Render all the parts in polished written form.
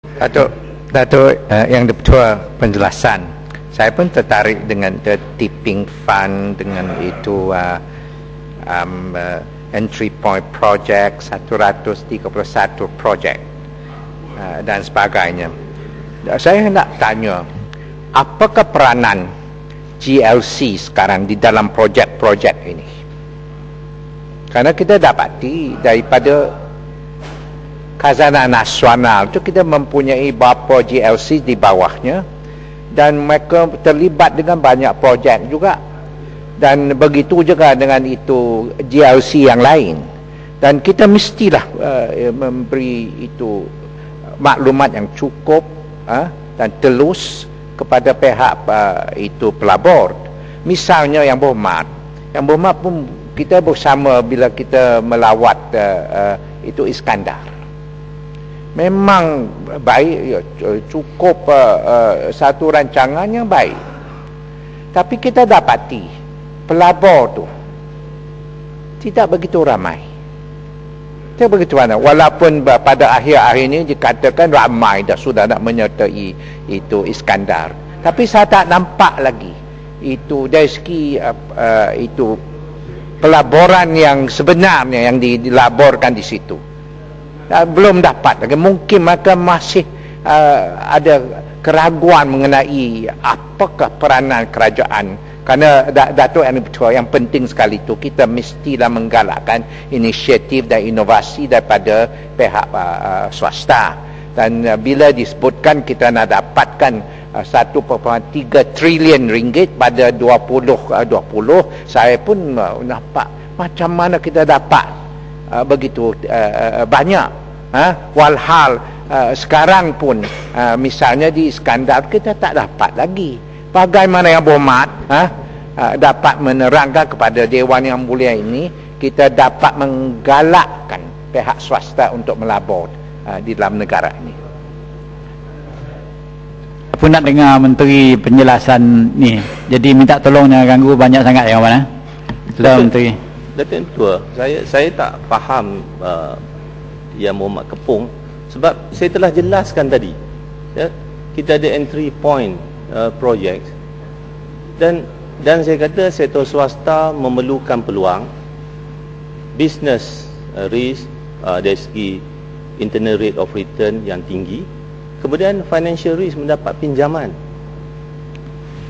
Datuk, yang betul penjelasan. Saya pun tertarik dengan the tipping fund, dengan itu entry point project 131 project dan sebagainya. Saya nak tanya, apakah peranan GLC sekarang di dalam projek-projek ini? Karena kita dapati daripada khazanah nasional itu kita mempunyai beberapa GLC di bawahnya, dan mereka terlibat dengan banyak projek juga, dan begitu juga dengan itu GLC yang lain, dan kita mestilah memberi itu maklumat yang cukup dan telus kepada pihak itu pelabur. Misalnya yang berhormat pun kita bersama bila kita melawat itu Iskandar, memang baik, ya, cukup satu rancangan yang baik, tapi kita dapati pelabur tu tidak begitu ramai. Tidak begitu ramai, walaupun pada akhir-akhir ini dikatakan ramai dah sudah nak menyertai itu Iskandar, tapi saya tak nampak lagi itu dari segi itu pelaburan yang sebenarnya yang dilaborkan di situ. Belum dapat lagi. Mungkin mereka masih ada keraguan mengenai apakah peranan kerajaan. Kerana Datuk yang betul, yang penting sekali itu kita mestilah menggalakkan inisiatif dan inovasi daripada pihak swasta. Dan bila disebutkan kita nak dapatkan 1.3 trilion ringgit pada 2020, saya pun nampak macam mana kita dapat begitu banyak. Walhal sekarang pun misalnya di Iskandar kita tak dapat lagi. Bagaimana yang berhormat dapat menerangkan kepada Dewan Yang Mulia ini, kita dapat menggalakkan pihak swasta untuk melabur di dalam negara ini. Aku nak dengar Menteri penjelasan ni, jadi minta tolongnya ganggu banyak sangat ya kawan. Menteri. Datuk Ketua, saya tak faham Yang Muhammad Kepung, sebab saya telah jelaskan tadi ya, kita ada entry point project, dan saya kata sektor swasta memerlukan peluang, business risk dari segi internal rate of return yang tinggi, kemudian financial risk mendapat pinjaman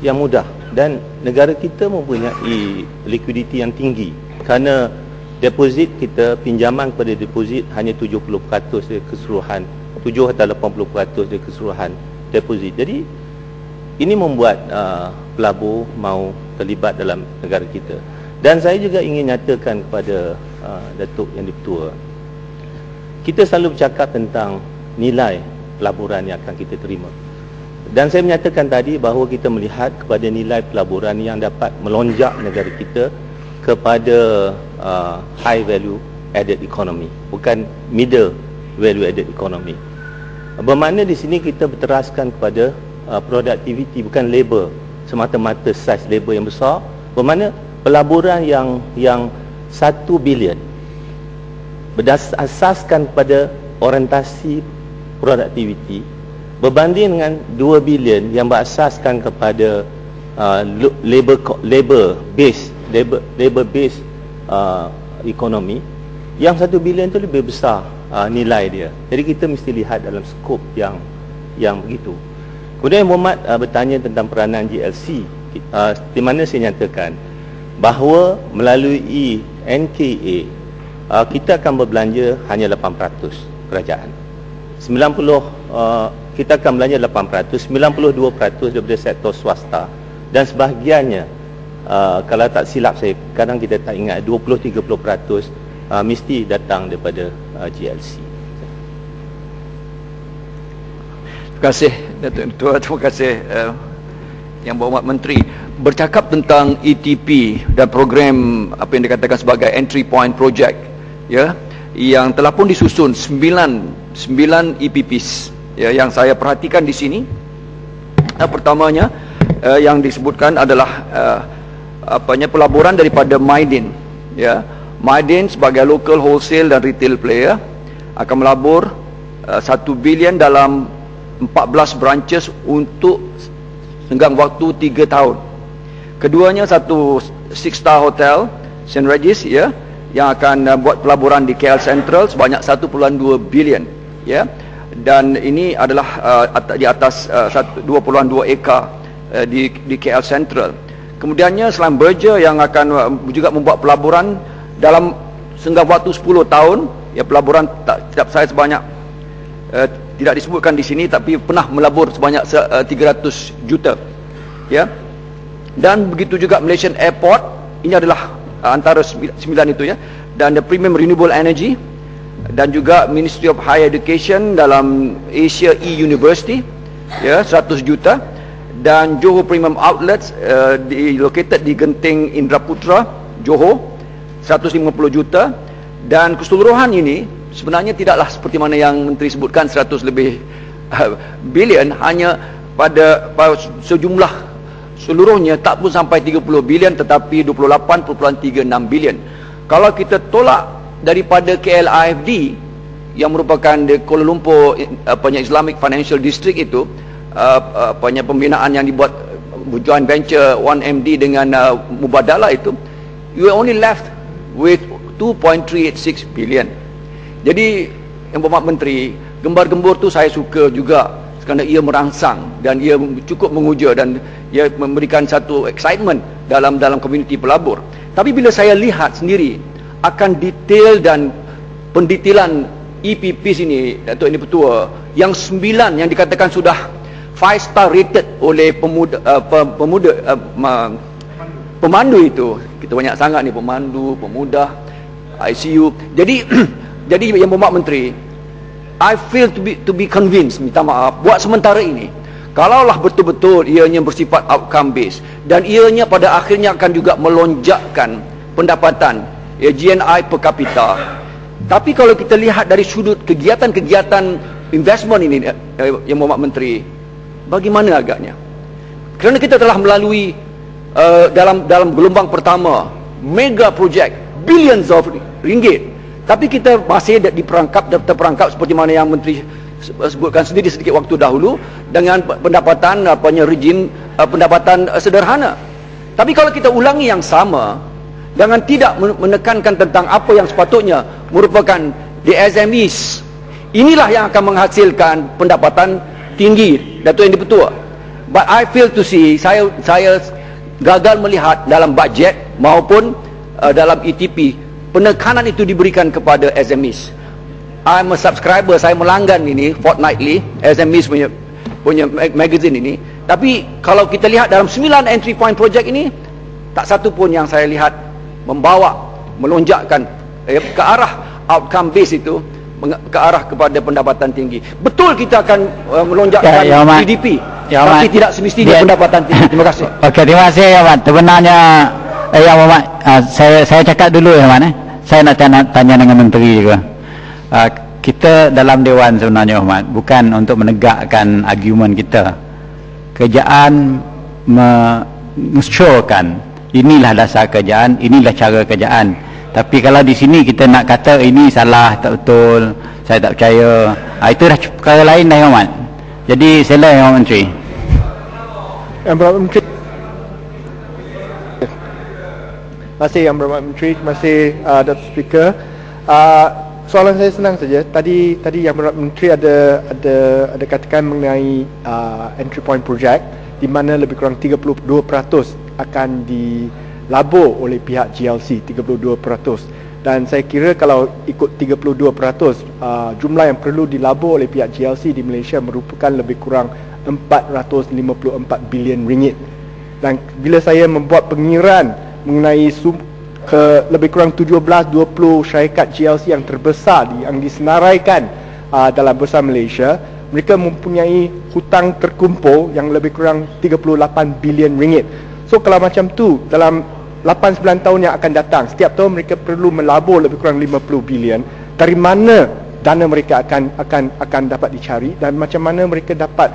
yang mudah, dan negara kita mempunyai liquidity yang tinggi kerana deposit kita, pinjaman kepada deposit hanya 70% dari keseluruhan, 7 atau 80% dari keseluruhan deposit. Jadi ini membuat pelabur mau terlibat dalam negara kita. Dan saya juga ingin nyatakan kepada Datuk Yang Dipertua, kita selalu bercakap tentang nilai pelaburan yang akan kita terima, dan saya menyatakan tadi bahawa kita melihat kepada nilai pelaburan yang dapat melonjak negara kita kepada high value added economy, bukan middle value added economy. Bermakna di sini kita berteraskan kepada productivity, bukan labor semata-mata, size labor yang besar. Bermakna pelaburan yang 1 bilion berdasarkan kepada orientasi productivity berbanding dengan 2 bilion yang berasaskan kepada labor base ekonomi. Yang 1 bilion itu lebih besar nilai dia. Jadi kita mesti lihat dalam skop yang begitu. Kemudian Muhammad bertanya tentang peranan GLC, di mana saya nyatakan bahawa melalui NKA kita akan berbelanja hanya 8% kerajaan. 90 kita akan belanja 8%, 92% daripada sektor swasta, dan sebahagiannya kalau tak silap saya, kadang kita tak ingat, 20-30% mesti datang daripada GLC. Terima kasih Datuk Ketua, terima kasih Yang Berhormat Menteri. Bercakap tentang ETP dan program apa yang dikatakan sebagai entry point project, ya, yang telah pun disusun 9 EPPs, ya, yang saya perhatikan di sini. Pertamanya yang disebutkan adalah pelaburan daripada Mydin, ya. Mydin sebagai local wholesale dan retail player akan melabur 1 bilion dalam 14 branches untuk senggang waktu 3 tahun. Keduanya satu 6-star hotel St. Regis, ya, yang akan buat pelaburan di KL Central sebanyak 1.2 bilion, ya. Dan ini adalah di atas 2.2 ekar di KL Central. Kemudiannya Schlumberger yang akan juga membuat pelaburan dalam senggang waktu 10 tahun, ya, pelaburan tidak saya sebanyak tidak disebutkan di sini, tapi pernah melabur sebanyak 300 juta, ya. Dan begitu juga Malaysian Airport, ini adalah antara 9 itu, ya. Dan the Premium Renewable Energy, dan juga Ministry of Higher Education dalam Asia E-University, ya, 100 juta. Dan Johor Premium Outlets located di Genting Indraputra, Johor, 150 juta. Dan keseluruhan ini sebenarnya tidaklah seperti mana yang Menteri sebutkan 100 lebih bilion, hanya pada sejumlah seluruhnya tak pun sampai 30 bilion, tetapi 28.36 bilion. Kalau kita tolak daripada KLIFD yang merupakan di Kuala Lumpur Islamic Financial District itu, pembinaan yang dibuat joint venture 1MD dengan Mubadala itu, you are only left with 2.386 billion. Jadi yang Berhormat Menteri, gembar-gembur tu saya suka juga kerana ia merangsang dan ia cukup menguja dan ia memberikan satu excitement dalam komuniti pelabur. Tapi bila saya lihat sendiri akan detail dan pendetailan EPP sini, Datuk Ini Petua, yang 9 yang dikatakan sudah 5-star rated oleh pemandu itu. Kita banyak sangat ni pemandu, pemuda, ICU. Jadi yang Berhormat Menteri, I feel to be convinced, minta maaf, buat sementara ini, kalaulah betul-betul ianya bersifat outcome based dan ianya pada akhirnya akan juga melonjakkan pendapatan, ya, GNI per kapita. Tapi kalau kita lihat dari sudut kegiatan-kegiatan investment ini, yang Berhormat Menteri, bagaimana agaknya? Kerana kita telah melalui dalam gelombang pertama mega project billions of ringgit, tapi kita masih terperangkap seperti mana yang Menteri sebutkan sendiri sedikit waktu dahulu, dengan pendapatan rejim pendapatan sederhana. Tapi kalau kita ulangi yang sama dengan tidak menekankan tentang apa yang sepatutnya merupakan the SMEs, inilah yang akan menghasilkan pendapatan tinggi, Datuk Yang Di-Pertua. But I feel to see, saya gagal melihat dalam bajet maupun dalam ETP penekanan itu diberikan kepada SMEs. I'm a subscriber, saya melanggan ini fortnightly SMEs punya magazine ini. Tapi kalau kita lihat dalam 9 entry point project ini, tak satu pun yang saya lihat melonjakkan ke arah outcome base itu, ke arah kepada pendapatan tinggi. Betul kita akan melonjakkan GDP, tapi tidak semestinya pendapatan tinggi. Terima kasih. Okey, terima kasih, Ya Mat. Sebenarnya Ya Muhammad, saya cakap dulu, Ya Muhammad. Saya nak tanya dengan Menteri juga. Kita dalam Dewan sebenarnya, Muhammad, bukan untuk menegakkan argumen kita. Kerjaan mensyurkan inilah dasar kerjaan, inilah cara kerjaan. Tapi kalau di sini kita nak kata ini salah, tak betul, saya tak percaya, itu dah perkara lain dah, Muhammad. Jadi sila, Yang Menteri. Yang Berhormat Menteri. Terima kasih Yang Berhormat Menteri, terima kasih Dr. Speaker. Soalan saya senang saja. Tadi Yang Berhormat Menteri ada katakan mengenai entry point project di mana lebih kurang 32% akan dilabur oleh pihak GLC, 32%. Dan saya kira kalau ikut 32%, jumlah yang perlu dilabur oleh pihak GLC di Malaysia merupakan lebih kurang 454 bilion ringgit. Dan bila saya membuat pengiraan mengenai lebih kurang 17-20 syarikat GLC yang terbesar yang disenaraikan dalam Bursa Malaysia, mereka mempunyai hutang terkumpul yang lebih kurang 38 bilion ringgit. So kalau macam tu, dalam 8-9 tahun yang akan datang, setiap tahun mereka perlu melabur lebih kurang 50 bilion. Dari mana dana mereka akan dapat dicari, dan macam mana mereka dapat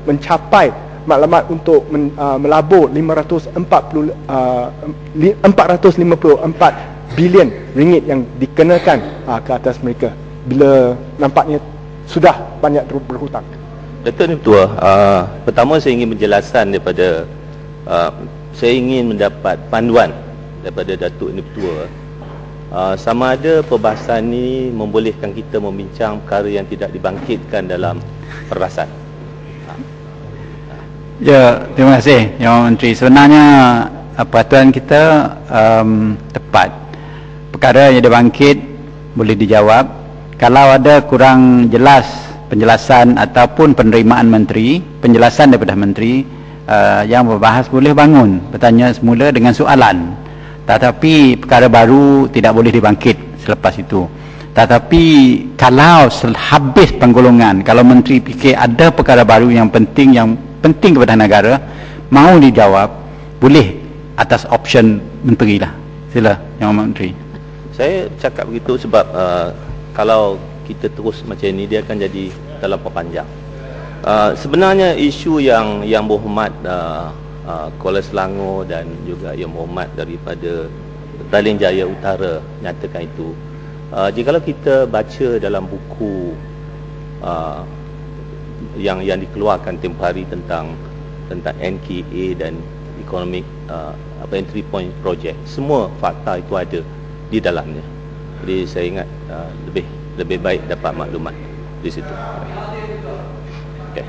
mencapai maklumat untuk melabur 454 bilion ringgit yang dikenakan ke atas mereka bila nampaknya sudah banyak berhutang. Datuk Ni Ketua, pertama saya ingin penjelasan daripada saya ingin mendapat panduan daripada Datuk Ni Ketua sama ada perbahasan ini membolehkan kita membincang perkara yang tidak dibangkitkan dalam perbahasan. Ya, terima kasih Yang Menteri. Sebenarnya peraturan kita tepat. Perkara yang dibangkit boleh dijawab. Kalau ada kurang jelas penjelasan ataupun penerimaan menteri, penjelasan daripada menteri yang berbahas, boleh bangun bertanya semula dengan soalan. Tetapi perkara baru tidak boleh dibangkit selepas itu. Tetapi kalau habis penggolongan, kalau menteri fikir ada perkara baru yang penting kepada negara, mahu dijawab, boleh atas option menteri lah. Sila Yang Menteri. Saya cakap begitu sebab kalau kita terus macam ini, dia akan jadi terlampau panjang. Sebenarnya isu yang berhormat Kuala Selangor dan juga yang berhormat daripada Petaling Jaya Utara nyatakan itu, jikalau kita baca dalam buku yang dikeluarkan tempoh hari tentang NKA dan Economic Entry Point Project, semua fakta itu ada di dalamnya. Jadi saya ingat lebih baik dapat maklumat di situ. Okay.